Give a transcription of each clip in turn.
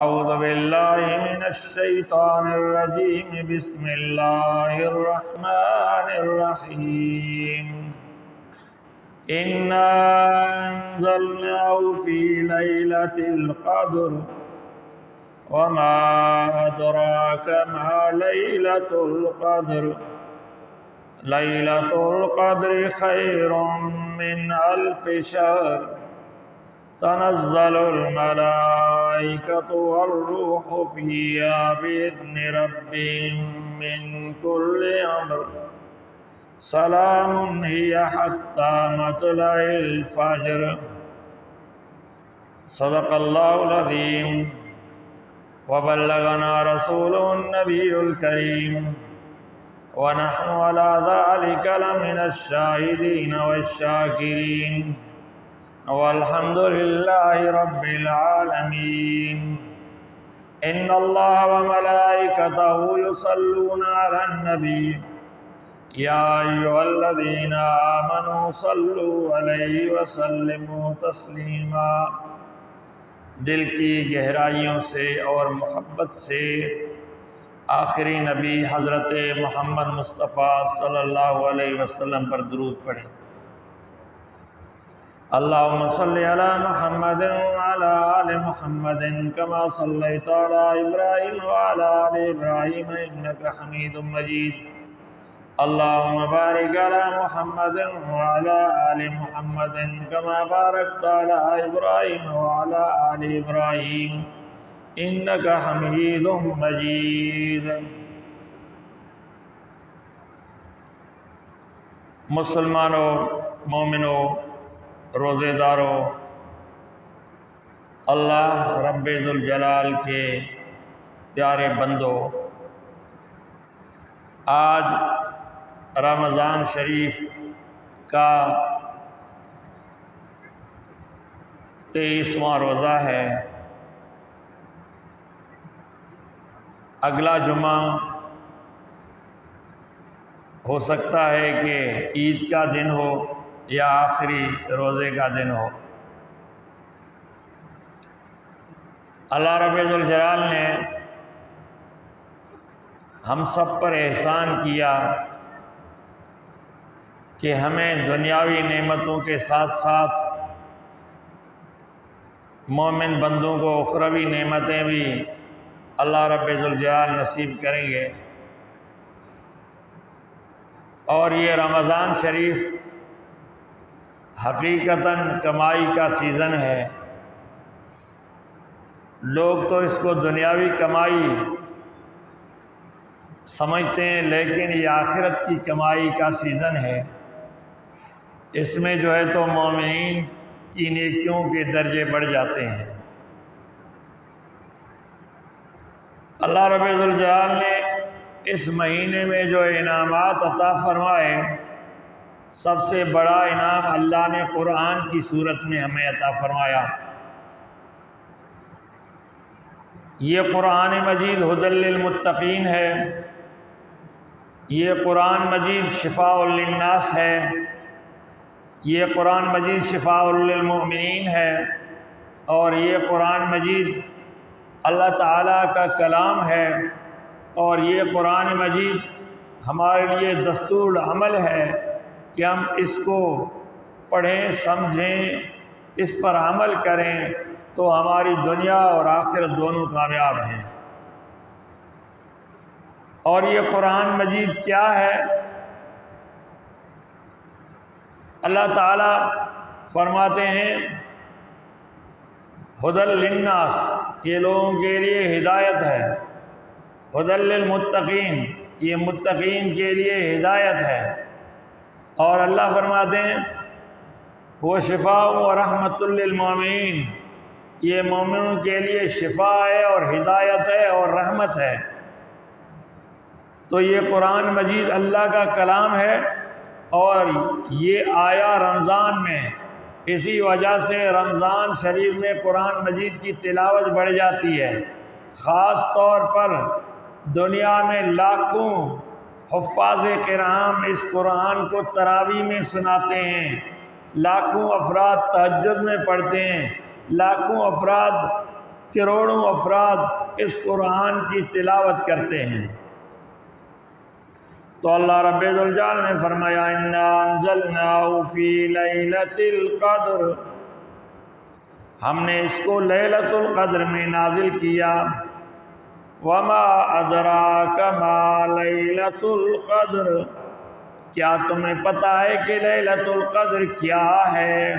أعوذ بالله من الشيطان الرجيم بسم الله الرحمن الرحيم إنا أنزلناه في ليلة القدر وما أدراك ما ليلة القدر ليلة القدر خير من ألف شهر تنزل الملائكة والروح فيها بإذن ربهم من كل أمر سلام هي حتى مطلع الفجر صدق الله العظيم وبلغنا رسوله النبي الكريم ونحن على ذلك لمن الشاهدين والشاكرين والحمد لله رب العالمين إن الله وملائكته يصلون على النبي يا أيها الذين آمنوا صلوا عليه وسلموا تسلیما۔ دل کی گہرائیوں سے اور محبت سے آخری نبی حضرت محمد مصطفیٰ صلی اللہ علیہ وسلم پر درود پڑھیں۔ اللهم صل على محمد وعلى آل محمد كما صليت على إبراهيم وعلى آل إبراهيم إنك حميد مجيد اللهم بارك على محمد وعلى آل محمد كما باركت على إبراهيم وعلى آل إبراهيم إنك حميد مجيد۔ مسلمانوں، مومنوں، روزے داروں، اللہ رب ذوالجلال کے پیارے بندو، آج رمضان شریف کا 23واں روزہ ہے۔ اگلا جمعہ ہو سکتا ہے کہ عید کا دن ہو یا آخری روزے کا دن ہو۔ اللہ رب ذوالجلال نے ہم سب پر احسان کیا کہ ہمیں دنیاوی نعمتوں کے ساتھ ساتھ مومن بندوں کو اخروی نعمتیں بھی اللہ رب ذوالجلال نصیب کریں گے۔ اور یہ رمضان شریف حقیقتاً کمائی کا سیزن ہے۔ لوگ تو اس کو دنیاوی کمائی سمجھتے ہیں، لیکن یہ آخرت کی کمائی کا سیزن ہے۔ اس میں جو ہے تو مومنین کی نیکیوں کے درجے بڑھ جاتے ہیں۔ اللہ رب ذوالجلال نے اس مہینے میں جو انعامات عطا فرمائے، سب سے بڑا انعام اللہ نے قرآن کی صورت میں ہمیں عطا فرمایا۔ یہ قرآن مجید ھدی للمتقین ہے، یہ قرآن مجید شفاء للناس ہے، یہ قرآن مجید شفاء للمؤمنین ہے، اور یہ قرآن مجید اللہ تعالیٰ کا کلام ہے، اور یہ قرآن مجید ہمارے لیے دستور عمل ہے کہ ہم اس کو پڑھیں، سمجھیں، اس پر عمل کریں تو ہماری دنیا اور آخرت دونوں کامیاب ہیں۔ اور یہ قرآن مجید کیا ہے؟ اللہ تعالیٰ فرماتے ہیں ھدی للناس، یہ لوگوں کے لیے ہدایت ہے۔ ھدی للمتقین، یہ متقین کے لیے ہدایت ہے۔ اور اللہ فرماتے ہیں وہ شفاء و رحمت للمؤمنین، یہ مومنوں کے لیے شفاء ہے اور ہدایت ہے اور رحمت ہے۔ تو یہ قرآن مجید اللہ کا کلام ہے، اور یہ آیا رمضان میں، اسی وجہ سے رمضان شریف میں قرآن مجید کی تلاوت بڑھ جاتی ہے۔ خاص طور پر دنیا میں لاکھوں حفاظ کرام اس قرآن کو تراویح میں سناتے ہیں، لاکھوں افراد تہجد میں پڑھتے ہیں، لاکھوں افراد کروڑوں افراد اس قرآن کی تلاوت کرتے ہیں۔ تو اللہ رب الجلال نے فرمایا انا انزلناه فی لیلۃ القدر، ہم نے اس کو لیلۃ القدر میں نازل کیا۔ وما ادراک ما لیلۃ القدر، کیا تمہیں پتہ ہے کہ لیلۃ القدر کیا ہے،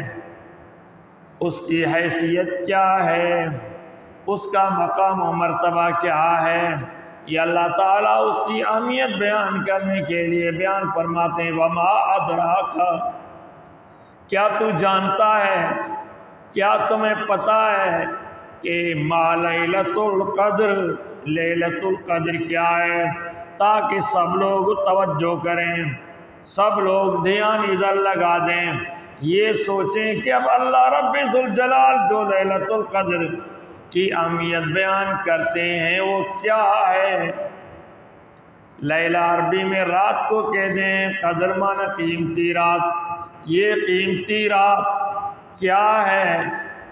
اس کی حیثیت کیا ہے، اس کا مقام و مرتبہ کیا ہے؟ یہ اللہ تعالیٰ اس کی اہمیت بیان کرنے کے لیے بیان فرماتے ہیں وما ادراک، کیا تو جانتا ہے، کیا تمہیں پتہ ہے کہ ما لیلۃ القدر، لیلۃ القدر کیا ہے، تاکہ سب لوگ توجہ کریں، سب لوگ دھیان ادھر لگا دیں، یہ سوچیں کہ اب اللہ رب ذوالجلال جو لیلۃ القدر کی اہمیت بیان کرتے ہیں وہ کیا ہے۔ لیلہ عربی میں رات کو کہتے ہیں، قدر معنی قیمتی رات، یہ قیمتی رات کیا ہے،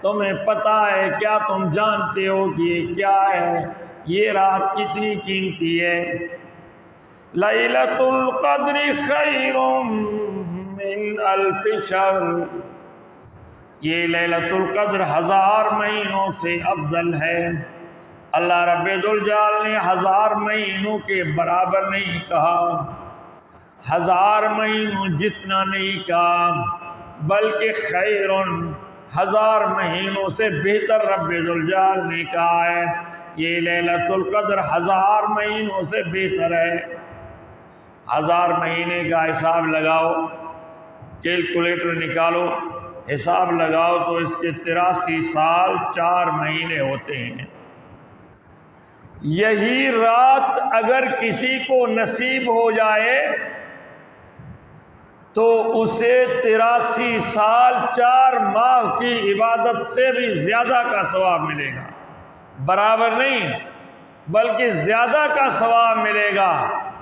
تمہیں پتہ ہے، کیا تم جانتے ہو کہ یہ کیا ہے، یہ رات کتنی قیمتی ہے؟ لیلۃ القدر خیر من الف شہر، یہ لیلۃ القدر 1000 مہینوں سے افضل ہے۔ اللہ رب الجلال نے 1000 مہینوں کے برابر نہیں کہا، 1000 مہینوں جتنا نہیں کہا، بلکہ خیر، 1000 مہینوں سے بہتر رب الجلال نے کہا ہے۔ یہ لیلۃ القدر 1000 مہینوں سے بہتر ہے۔ 1000 مہینے کا حساب لگاؤ، کیلکولیٹر نکالو، حساب لگاؤ تو اس کے 83 سال 4 مہینے ہوتے ہیں۔ یہی رات اگر کسی کو نصیب ہو جائے تو اسے 83 سال 4 ماہ کی عبادت سے بھی زیادہ کا ثواب ملے گا، برابر نہیں بلکہ زیادہ کا ثواب ملے گا،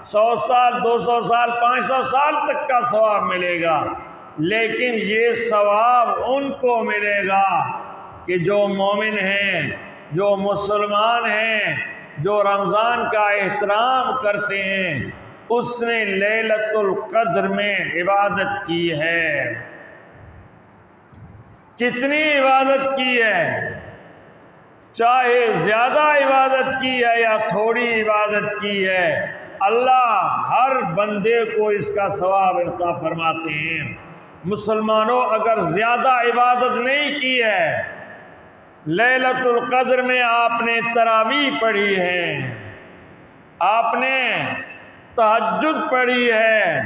100 سال 200 سال 500 سال تک کا ثواب ملے گا۔ لیکن یہ ثواب ان کو ملے گا کہ جو مومن ہیں، جو مسلمان ہیں، جو رمضان کا احترام کرتے ہیں، اس نے لیلۃ القدر میں عبادت کی ہے۔ کتنی عبادت کی ہے، چاہے زیادہ عبادت کی ہے یا تھوڑی عبادت کی ہے، اللہ ہر بندے کو اس کا ثواب عطا فرماتے ہیں۔ مسلمانوں اگر زیادہ عبادت نہیں کی ہے، لیلۃ القدر میں آپ نے تراویح پڑھی ہے، آپ نے تہجد پڑھی ہے،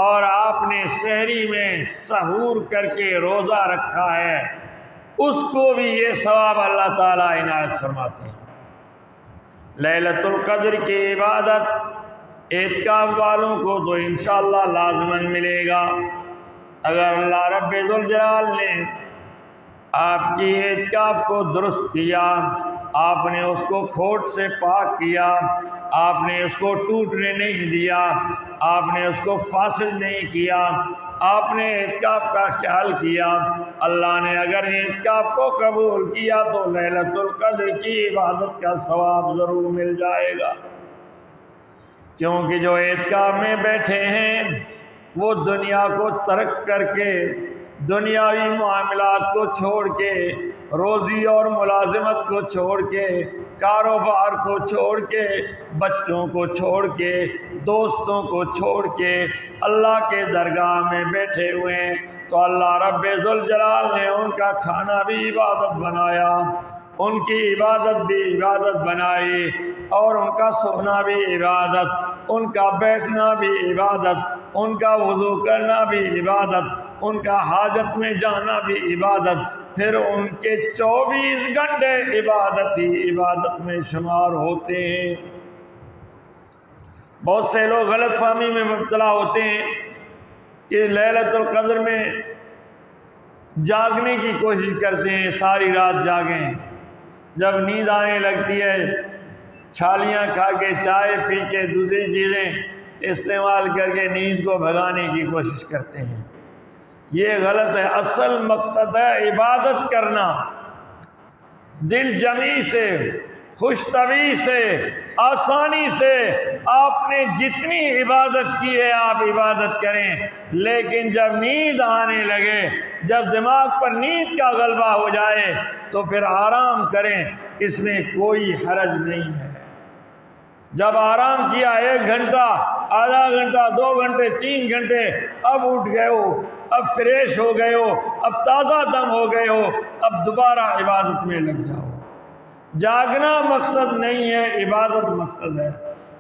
اور آپ نے سحری میں سحور کر کے روزہ رکھا ہے، اس کو بھی یہ ثواب اللہ تعالیٰ عنایت فرماتے ہیں۔ لیلۃ القدر کی عبادت اعتکاف والوں کو تو انشاءاللہ لازماً ملے گا۔ اگر اللہ رب ذوالجلال نے آپ کی اعتکاف کو درست کیا، آپ نے اس کو کھوٹ سے پاک کیا، آپ نے اس کو ٹوٹنے نہیں دیا، آپ نے اس کو فاسد نہیں کیا، آپ نے اعتکاف کا خیال کیا، اللہ نے اگر اعتکاف کو قبول کیا تو لیلۃ القدر کی عبادت کا ثواب ضرور مل جائے گا۔ کیونکہ جو اعتکاف میں بیٹھے ہیں وہ دنیا کو ترک کر کے، دنیاوی معاملات کو چھوڑ کے، روزی اور ملازمت کو چھوڑ کے، کاروبار کو چھوڑ کے، بچوں کو چھوڑ کے، دوستوں کو چھوڑ کے اللہ کے درگاہ میں بیٹھے ہوئے ہیں، تو اللہ رب ذوالجلال نے ان کا کھانا بھی عبادت بنایا، ان کی عبادت بھی عبادت بنائی، اور ان کا سونا بھی عبادت، ان کا بیٹھنا بھی عبادت، ان کا وضو کرنا بھی عبادت، ان کا حاجت میں جانا بھی عبادت، پھر ان کے 24 گھنٹے عبادت ہی عبادت میں شمار ہوتے ہیں۔ بہت سے لوگ غلط فہمی میں مبتلا ہوتے ہیں کہ لیلۃ القدر میں جاگنے کی کوشش کرتے ہیں، ساری رات جاگیں، جب نیند آنے لگتی ہے چھالیاں کھا کے، چائے پی کے، دوسری چیزیں استعمال کر کے نیند کو بھگانے کی کوشش کرتے ہیں۔ یہ غلط ہے۔ اصل مقصد ہے عبادت کرنا۔ دل جمی سے، خوش طبعی سے، آسانی سے آپ نے جتنی عبادت کی ہے آپ عبادت کریں، لیکن جب نیند آنے لگے، جب دماغ پر نیند کا غلبہ ہو جائے تو پھر آرام کریں، اس میں کوئی حرج نہیں ہے۔ جب آرام کیا 1 گھنٹہ، آدھا گھنٹہ، 2 گھنٹے، 3 گھنٹے، اب اٹھ گئے ہو، اب فریش ہو گئے ہو، اب تازہ دم ہو گئے ہو، اب دوبارہ عبادت میں لگ جاؤ۔ جاگنا مقصد نہیں ہے، عبادت مقصد ہے۔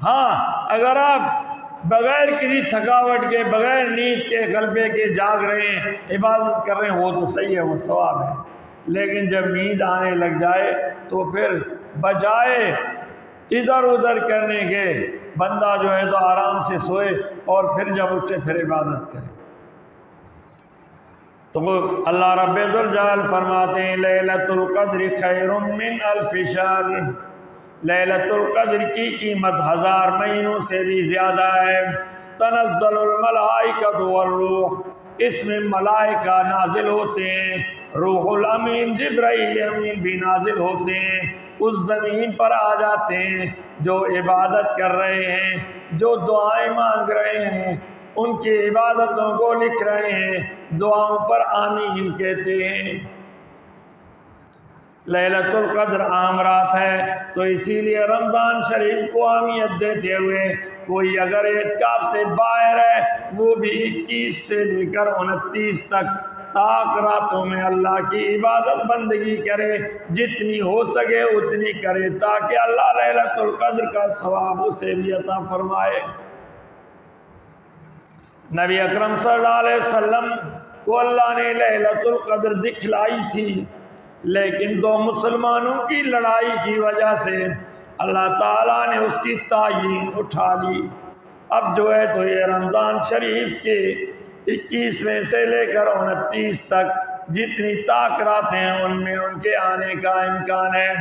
ہاں، اگر آپ بغیر کسی تھکاوٹ کے، بغیر نیند کے، غلبے کے جاگ رہے ہیں، عبادت کر رہے ہیں، وہ تو صحیح ہے، وہ ثواب ہے۔ لیکن جب نیند آنے لگ جائے تو پھر بجائے ادھر ادھر کرنے کے بندہ جو ہے تو آرام سے سوئے اور پھر جب اٹھے پھر عبادت کرے۔ تو اللہ رب الجلال فرماتے ہیں لیلۃ القدر خیر من الف شہر، لیلۃ القدر کی قیمت 1000 مہینوں سے بھی زیادہ ہے۔ تنزل الملائکۃ والروح، اس میں ملائکہ نازل ہوتے ہیں، روح الامین جبرائیل امین بھی نازل ہوتے ہیں، اس زمین پر آ جاتے ہیں جو عبادت کر رہے ہیں، جو دعائیں مانگ رہے ہیں، ان کی عبادتوں کو لکھ رہے ہیں، دعاؤں پر آمین کہتے ہیں۔ لیلۃ القدر عام رات ہے، تو اسی لیے رمضان شریف کو اہمیت دیتے ہوئے کوئی اگر اعتکاف سے باہر ہے وہ بھی 21 سے لے کر 29 تک طاق راتوں میں اللہ کی عبادت بندگی کرے، جتنی ہو سکے اتنی کرے، تاکہ اللہ لیلۃ القدر کا ثواب اسے بھی عطا فرمائے۔ نبی اکرم صلی اللہ علیہ وسلم کو اللہ نے لیلۃ القدر دکھلائی تھی، لیکن 2 مسلمانوں کی لڑائی کی وجہ سے اللہ تعالیٰ نے اس کی تعیین اٹھا لی۔ اب جو ہے تو یہ رمضان شریف کے 21ویں سے لے کر 29 تک جتنی طاق راتیں ہیں ان میں ان کے آنے کا امکان ہے۔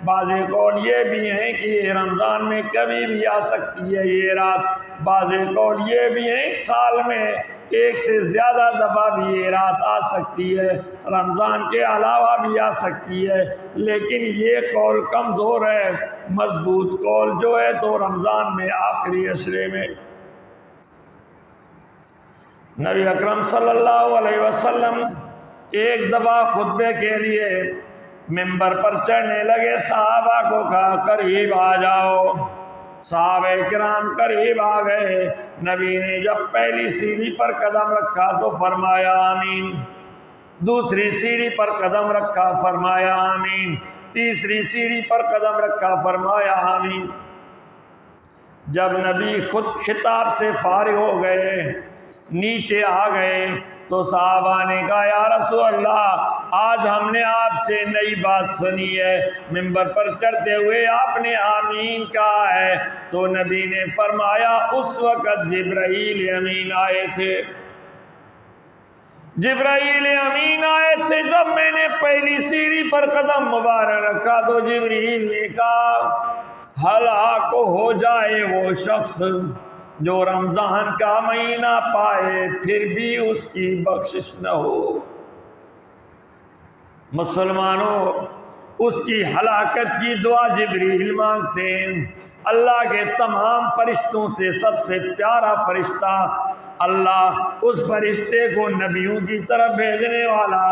بعض قول یہ بھی ہیں کہ یہ رمضان میں کبھی بھی آ سکتی ہے یہ رات، بعض قول یہ بھی ہیں سال میں 1 سے زیادہ دفعہ بھی یہ رات آ سکتی ہے، رمضان کے علاوہ بھی آ سکتی ہے، لیکن یہ قول کمزور ہے۔ مضبوط قول جو ہے تو رمضان میں آخری عشرے میں۔ نبی اکرم صلی اللہ علیہ وسلم ایک دفعہ خطبے کے لیے ممبر پر چڑھنے لگے، صحابہ کو کہا قریب آ جاؤ۔ صحابہ کرام قریب آ گئے، نبی نے جب پہلی سیڑھی پر قدم رکھا تو فرمایا آمین، دوسری سیڑھی پر قدم رکھا فرمایا آمین، تیسری سیڑھی پر قدم رکھا فرمایا آمین۔ جب نبی خود خطاب سے فارغ ہو گئے، نیچے آ گئے تو صحابہ نے کہا یا رسول اللہ آج ہم نے آپ سے نئی بات سنی ہے، ممبر پر چڑھتے ہوئے آپ نے آمین کہا ہے۔ تو نبی نے فرمایا اس وقت جبرائیل امین آئے تھے، جبرائیل امین آئے تھے جب میں نے پہلی سیڑھی پر قدم مبارک رکھا تو جبرائیل نے کہا ہلاک ہو جائے وہ شخص جو رمضان کا مہینہ پائے پھر بھی اس کی بخشش نہ ہو۔ مسلمانوں، اس کی ہلاکت کی دعا جبریل مانگتے ہیں۔ اللہ کے تمام فرشتوں سے سب سے پیارا فرشتہ، اللہ اس فرشتے کو نبیوں کی طرف بھیجنے والا،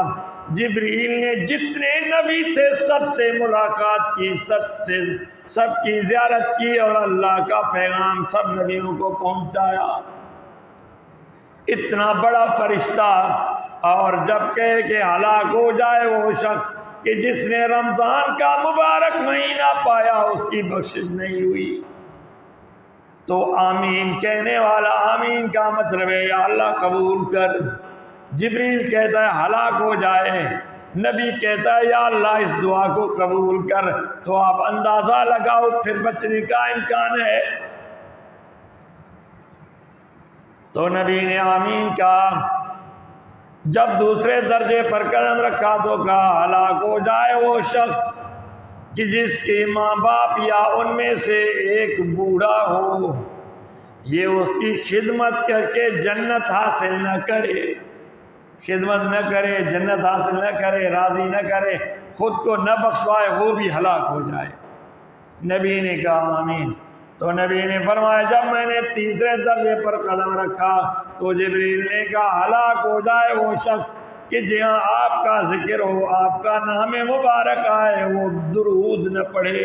جبریل نے جتنے نبی تھے سب سے ملاقات کی، سب کی زیارت کی اور اللہ کا پیغام سب نبیوں کو پہنچایا۔ اتنا بڑا فرشتہ، اور جب کہے کہ ہلاک ہو جائے وہ شخص کہ جس نے رمضان کا مبارک مہینہ پایا اس کی بخشش نہیں ہوئی، تو آمین کہنے والا، آمین کا مطلب ہے یا اللہ قبول کر۔ جبریل کہتا ہے ہلاک ہو جائے، نبی کہتا ہے یا اللہ اس دعا کو قبول کر، تو آپ اندازہ لگاؤ پھر بچنے کا امکان ہے۔ تو نبی نے آمین کہا، جب دوسرے درجے پر قدم رکھا تو کہا ہلاک ہو جائے وہ شخص کہ جس کے ماں باپ یا ان میں سے ایک بوڑھا ہو، یہ اس کی خدمت کر کے جنت حاصل نہ کرے۔ خدمت نہ کرے، جنت حاصل نہ کرے، راضی نہ کرے، خود کو نہ بخشوائے، وہ بھی ہلاک ہو جائے۔ نبی نے کہا آمین۔ تو نبی نے فرمایا جب میں نے تیسرے درجے پر قدم رکھا تو جبریل نے کہا ہلاک ہو جائے وہ شخص کہ جہاں آپ کا ذکر ہو، آپ کا نام مبارک آئے، وہ درود نہ پڑھے۔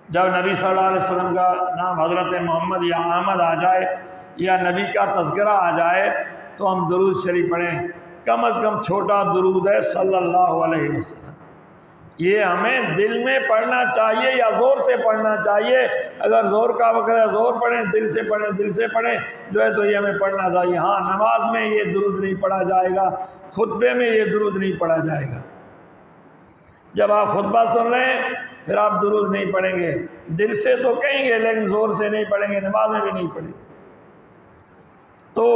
جب نبی صلی اللہ علیہ وسلم کا نام حضرت محمد یا احمد آ جائے یا نبی کا تذکرہ آ جائے تو ہم درود شریف پڑھیں۔ کم از کم چھوٹا درود ہے صلی اللہ علیہ وسلم، یہ ہمیں دل میں پڑھنا چاہیے یا زور سے پڑھنا چاہیے۔ اگر زور کا وقت ہے زور پڑھیں، دل سے پڑھیں، دل سے پڑھیں جو ہے تو یہ ہمیں پڑھنا چاہیے۔ ہاں نماز میں یہ درود نہیں پڑھا جائے گا، خطبے میں یہ درود نہیں پڑھا جائے گا۔ جب آپ خطبہ سن رہے ہیں پھر آپ درود نہیں پڑھیں گے، دل سے تو کہیں گے لیکن زور سے نہیں پڑھیں گے، نماز میں بھی نہیں پڑھیں گے۔ تو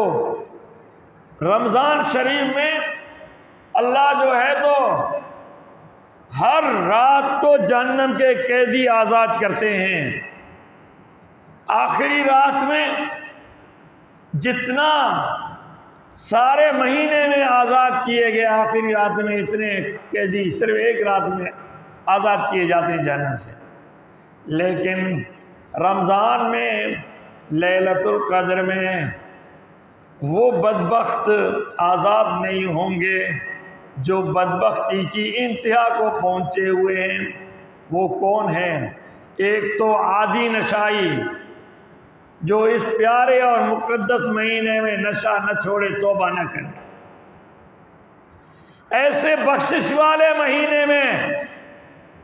رمضان شریف میں اللہ جو ہے تو ہر رات کو جہنم کے قیدی آزاد کرتے ہیں۔ آخری رات میں جتنا سارے مہینے میں آزاد کیے گئے، آخری رات میں اتنے قیدی صرف ایک رات میں آزاد کیے جاتے ہیں جہنم سے۔ لیکن رمضان میں لیلۃ القدر میں وہ بدبخت آزاد نہیں ہوں گے جو بدبختی کی انتہا کو پہنچے ہوئے ہیں۔ وہ کون ہیں؟ ایک تو عادی نشائی جو اس پیارے اور مقدس مہینے میں نشہ نہ چھوڑے، توبہ نہ کرے۔ ایسے بخشش والے مہینے میں،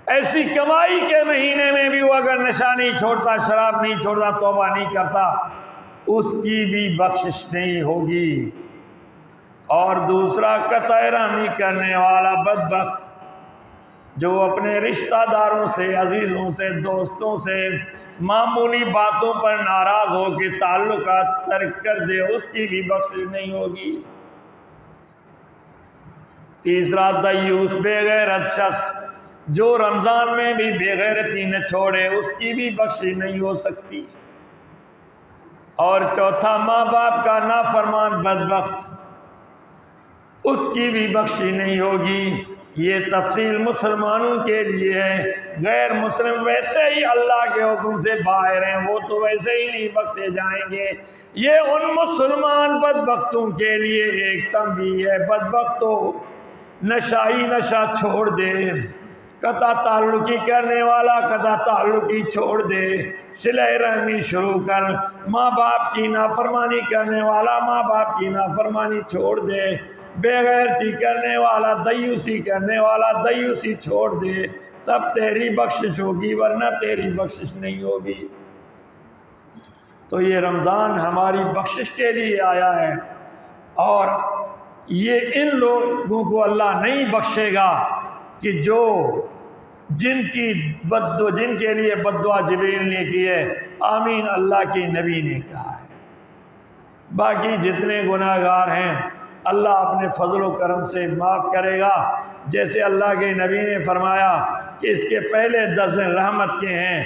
ایسی کمائی کے مہینے میں بھی وہ اگر نشہ نہیں چھوڑتا، شراب نہیں چھوڑتا، توبہ نہیں کرتا، اس کی بھی بخشش نہیں ہوگی۔ اور دوسرا قطع رحمی کرنے والا بدبخت جو اپنے رشتہ داروں سے، عزیزوں سے، دوستوں سے معمولی باتوں پر ناراض ہو کے تعلقات ترک کر دے، اس کی بھی بخشش نہیں ہوگی۔ تیسرا دیوس بے غیرت شخص جو رمضان میں بھی بے غیرتی نہ چھوڑے، اس کی بھی بخشش نہیں ہو سکتی۔ اور چوتھا ماں باپ کا نافرمان بدبخت، اس کی بھی بخشش نہیں ہوگی۔ یہ تفصیل مسلمانوں کے لیے ہے، غیر مسلم ویسے ہی اللہ کے حکم سے باہر ہیں، وہ تو ویسے ہی نہیں بخشے جائیں گے۔ یہ ان مسلمان بدبختوں کے لیے ایک تنبیہ ہے، بدبختو نشائی نشہ چھوڑ دے، قطع تعلقی کرنے والا قطع تعلقی چھوڑ دے، صلہ رحمی شروع کر، ماں باپ کی نافرمانی کرنے والا ماں باپ کی نافرمانی چھوڑ دے، بے غیرتی کرنے والا، دیوسی کرنے والا دیوسی چھوڑ دے، تب تیری بخشش ہوگی، ورنہ تیری بخشش نہیں ہوگی۔ تو یہ رمضان ہماری بخشش کے لیے آیا ہے، اور یہ ان لوگوں کو اللہ نہیں بخشے گا کہ جن کے لیے بددعا جبریل نے کی ہے، آمین اللہ کے نبی نے کہا ہے۔ باقی جتنے گناہ گار ہیں اللہ اپنے فضل و کرم سے معاف کرے گا۔ جیسے اللہ کے نبی نے فرمایا کہ اس کے پہلے 10 دن رحمت کے ہیں،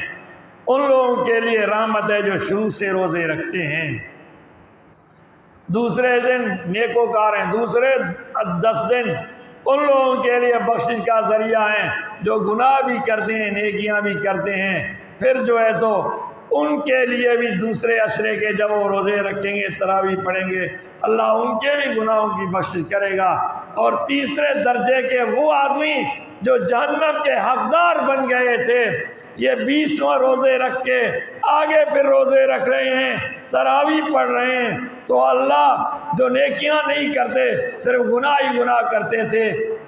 ان لوگوں کے لیے رحمت ہے جو شروع سے روزے رکھتے ہیں، دوسرے دن نیکوکار ہیں، دوسرے 10 دن ان لوگوں کے لیے بخشش کا ذریعہ ہیں جو گناہ بھی کرتے ہیں، نیکیاں بھی کرتے ہیں۔ پھر جو ہے تو ان کے لیے بھی دوسرے عشرے کے جب وہ روزے رکھیں گے، تراویح پڑھیں گے، اللہ ان کے بھی گناہوں کی بخشش کرے گا۔ اور تیسرے درجے کے وہ آدمی جو جہنم کے حقدار بن گئے تھے، یہ 20واں روزے رکھ کے آگے پھر روزے رکھ رہے ہیں، تراویح پڑھ رہے ہیں، تو اللہ جو نیکیاں نہیں کرتے، صرف گناہ ہی گناہ کرتے تھے،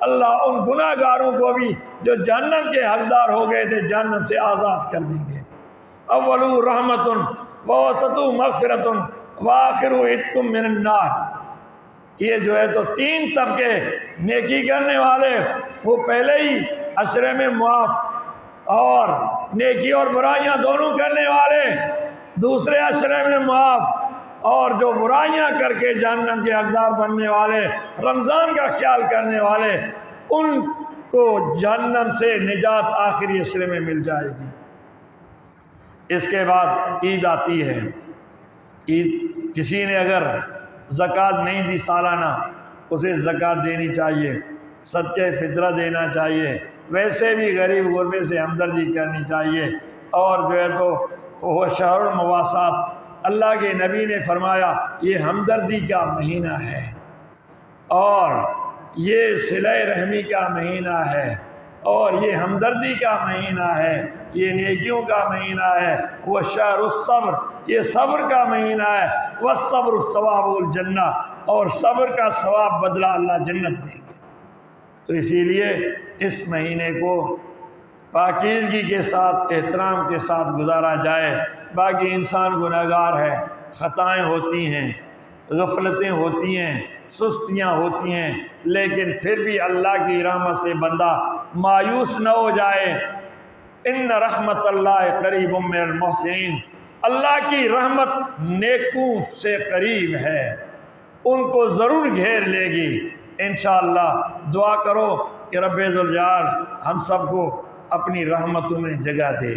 اللہ ان گناہ گاروں کو بھی جو جہنم کے حقدار ہو گئے تھے جہنم سے آزاد کر دیں گے۔ اولو رحمت ووسطو مغفرت وآخرو عتق من النار۔ یہ جو ہے تو 3 طبقے، نیکی کرنے والے وہ پہلے ہی عشرے میں معاف، اور نیکی اور برائیاں دونوں کرنے والے دوسرے عشرے میں معاف، اور جو برائیاں کر کے جہنم کے حقدار بننے والے، رمضان کا خیال کرنے والے، ان کو جہنم سے نجات آخری عشرے میں مل جائے گی۔ اس کے بعد عید آتی ہے۔ عید کسی نے اگر زکوٰۃ نہیں دی سالانہ، اسے زکوٰۃ دینی چاہیے، صدقہ فطرہ دینا چاہیے، ویسے بھی غریب غربے سے ہمدردی کرنی چاہیے۔ اور جو ہے تو وہ شہر المواسات، اللہ کے نبی نے فرمایا یہ ہمدردی کا مہینہ ہے اور یہ صلہ رحمی کا مہینہ ہے اور یہ ہمدردی کا مہینہ ہے، یہ نیکیوں کا مہینہ ہے۔ وہ شہر الصبر، یہ صبر کا مہینہ ہے۔ والصبر ثواب الجنہ، اور صبر کا ثواب بدلہ اللہ جنت دیں گے۔ تو اسی لیے اس مہینے کو پاکیزگی کے ساتھ، احترام کے ساتھ گزارا جائے۔ باقی انسان گناہگار ہے، خطائیں ہوتی ہیں، غفلتیں ہوتی ہیں، سستیاں ہوتی ہیں، لیکن پھر بھی اللہ کی رحمت سے بندہ مایوس نہ ہو جائے۔ ان رحمت اللہ قریب من المحسنین، اللہ کی رحمت نیکوں سے قریب ہے، ان کو ضرور گھیر لے گی انشاءاللہ۔ دعا کرو کہ رب ذوالجلال ہم سب کو اپنی رحمتوں میں جگہ دے،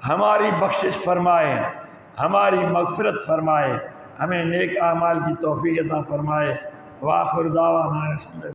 ہماری بخشش فرمائے، ہماری مغفرت فرمائے، ہمیں نیک اعمال کی توفیق عطا فرمائے۔ وآخر دعوانا الحمدللہ۔